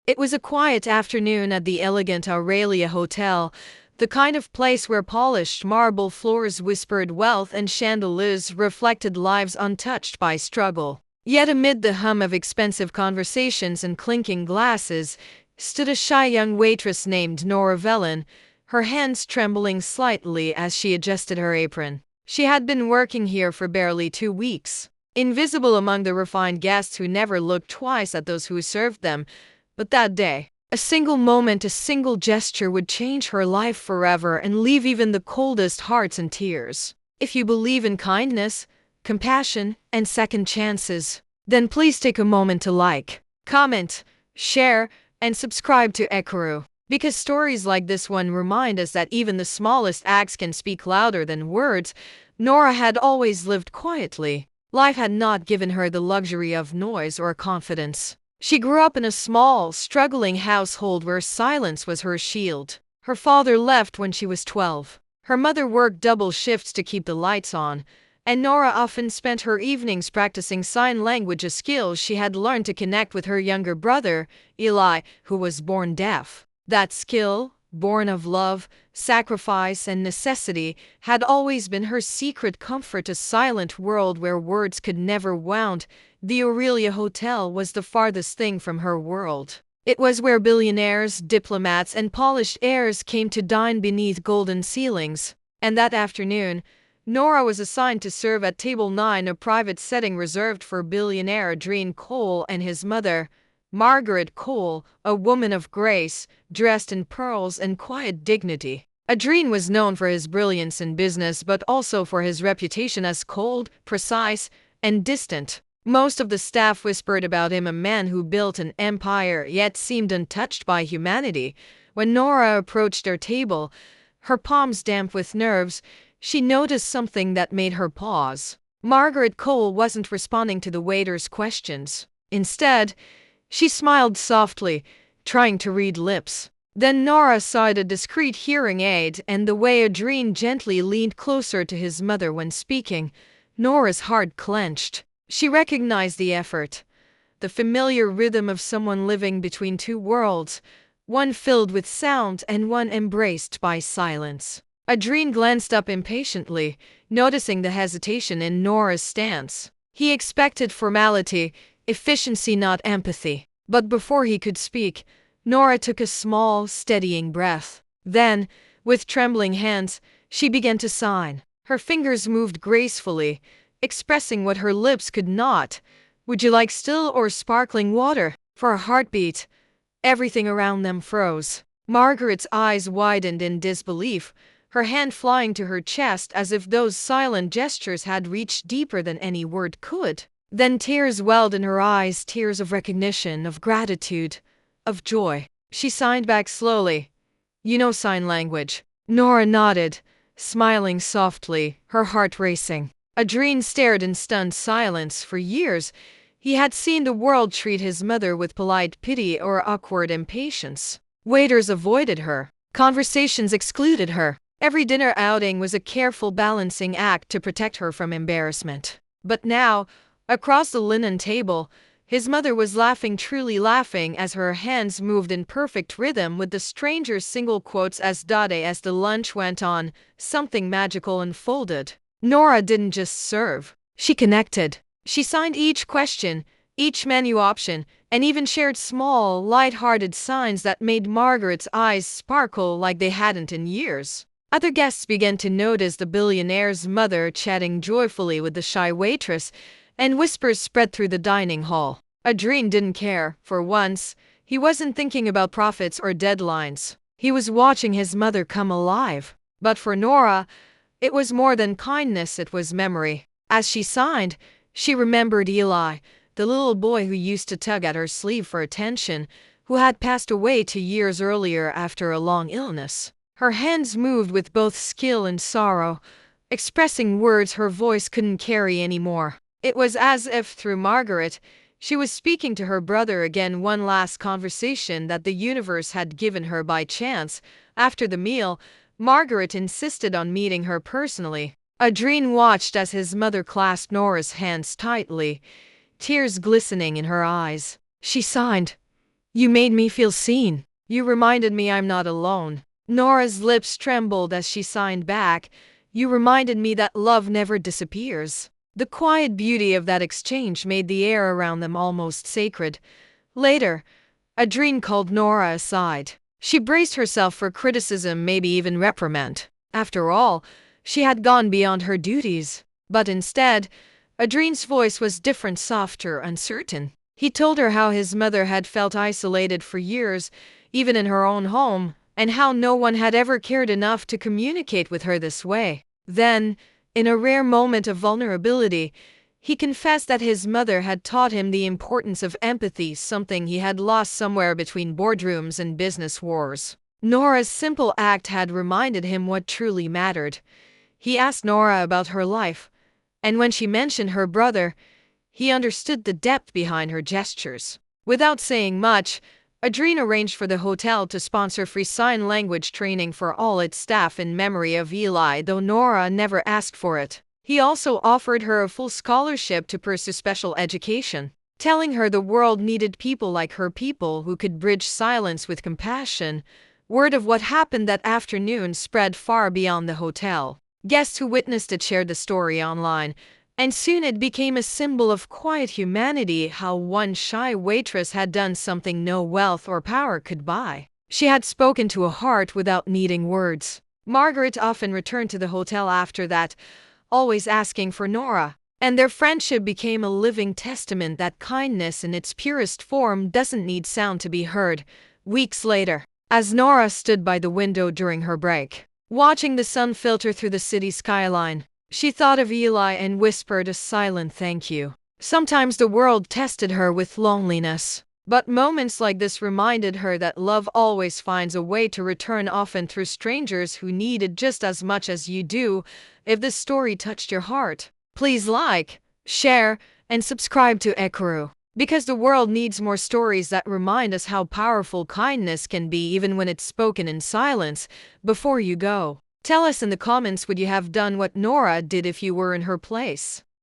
It was a quiet afternoon at the elegant Aurelia Hotel, the kind of place where polished marble floors whispered wealth and chandeliers reflected lives untouched by struggle. Yet amid the hum of expensive conversations and clinking glasses, stood a shy young waitress named Nora Velen, her hands trembling slightly as she adjusted her apron. She had been working here for barely 2 weeks, invisible among the refined guests who never looked twice at those who served them. But that day, a single moment, a single gesture would change her life forever and leave even the coldest hearts in tears. If you believe in kindness, compassion, and second chances, then please take a moment to like, comment, share, and subscribe to Ekuru. Because stories like this one remind us that even the smallest acts can speak louder than words. Nora had always lived quietly. Life had not given her the luxury of noise or confidence. She grew up in a small, struggling household where silence was her shield. Her father left when she was 12. Her mother worked double shifts to keep the lights on, and Nora often spent her evenings practicing sign language, a skill she had learned to connect with her younger brother, Eli, who was born deaf. That skill, born of love, sacrifice, and necessity, had always been her secret comfort, a silent world where words could never wound. The Aurelia Hotel was the farthest thing from her world. It was where billionaires, diplomats, and polished heirs came to dine beneath golden ceilings. And that afternoon, Nora was assigned to serve at Table 9, a private setting reserved for billionaire Adrien Cole and his mother, Margaret Cole, a woman of grace, dressed in pearls and quiet dignity. Adrien was known for his brilliance in business, but also for his reputation as cold, precise, and distant. Most of the staff whispered about him, a man who built an empire yet seemed untouched by humanity. When Nora approached their table, her palms damp with nerves, she noticed something that made her pause. Margaret Cole wasn't responding to the waiter's questions. Instead, she smiled softly, trying to read lips. Then Nora sighed, a discreet hearing aid, and the way Adrien gently leaned closer to his mother when speaking, Nora's heart clenched. She recognized the effort, the familiar rhythm of someone living between two worlds, one filled with sound and one embraced by silence. Adrien glanced up impatiently, noticing the hesitation in Nora's stance. He expected formality, efficiency, not empathy. But before he could speak, Nora took a small, steadying breath. Then, with trembling hands, she began to sign. Her fingers moved gracefully, expressing what her lips could not. Would you like still or sparkling water? For a heartbeat, everything around them froze. Margaret's eyes widened in disbelief, her hand flying to her chest as if those silent gestures had reached deeper than any word could. Then tears welled in her eyes, tears of recognition, of gratitude, of joy. She signed back slowly. "You know sign language?" Nora nodded, smiling softly, her heart racing. Adrien stared in stunned silence. For years, he had seen the world treat his mother with polite pity or awkward impatience. Waiters avoided her. Conversations excluded her. Every dinner outing was a careful balancing act to protect her from embarrassment. But now, across the linen table, his mother was laughing, truly laughing, as her hands moved in perfect rhythm with the stranger's single quotes as the lunch went on, something magical unfolded. Nora didn't just serve, she connected. She signed each question, each menu option, and even shared small, light-hearted signs that made Margaret's eyes sparkle like they hadn't in years. Other guests began to notice the billionaire's mother chatting joyfully with the shy waitress, and whispers spread through the dining hall. Adrien didn't care. For once, he wasn't thinking about profits or deadlines. He was watching his mother come alive. But for Nora, it was more than kindness, it was memory. As she signed, she remembered Eli, the little boy who used to tug at her sleeve for attention, who had passed away 2 years earlier after a long illness. Her hands moved with both skill and sorrow, expressing words her voice couldn't carry anymore. It was as if, through Margaret, she was speaking to her brother again, one last conversation that the universe had given her by chance. After the meal, Margaret insisted on meeting her personally. Adrien watched as his mother clasped Nora's hands tightly, tears glistening in her eyes. She signed, You made me feel seen. You reminded me I'm not alone. Nora's lips trembled as she signed back. You reminded me that love never disappears. The quiet beauty of that exchange made the air around them almost sacred. Later, Adrien called Nora aside. She braced herself for criticism, maybe even reprimand. After all, she had gone beyond her duties. But instead, Adrien's voice was different, softer, uncertain. He told her how his mother had felt isolated for years, even in her own home, and how no one had ever cared enough to communicate with her this way. Then, in a rare moment of vulnerability, he confessed that his mother had taught him the importance of empathy, something he had lost somewhere between boardrooms and business wars. Nora's simple act had reminded him what truly mattered. He asked Nora about her life, and when she mentioned her brother, he understood the depth behind her gestures. Without saying much, Adrien arranged for the hotel to sponsor free sign language training for all its staff in memory of Eli, though Nora never asked for it. He also offered her a full scholarship to pursue special education, telling her the world needed people like her, people who could bridge silence with compassion. Word of what happened that afternoon spread far beyond the hotel. Guests who witnessed it shared the story online, and soon it became a symbol of quiet humanity, how one shy waitress had done something no wealth or power could buy. She had spoken to a heart without needing words. Margaret often returned to the hotel after that, always asking for Nora, and their friendship became a living testament that kindness in its purest form doesn't need sound to be heard. Weeks later, as Nora stood by the window during her break, watching the sun filter through the city skyline, she thought of Eli and whispered a silent thank you. Sometimes the world tested her with loneliness, but moments like this reminded her that love always finds a way to return, often through strangers who need it just as much as you do. If this story touched your heart, please like, share, and subscribe to Ekuru, because the world needs more stories that remind us how powerful kindness can be, even when it's spoken in silence. Before you go, tell us in the comments, would you have done what Nora did if you were in her place?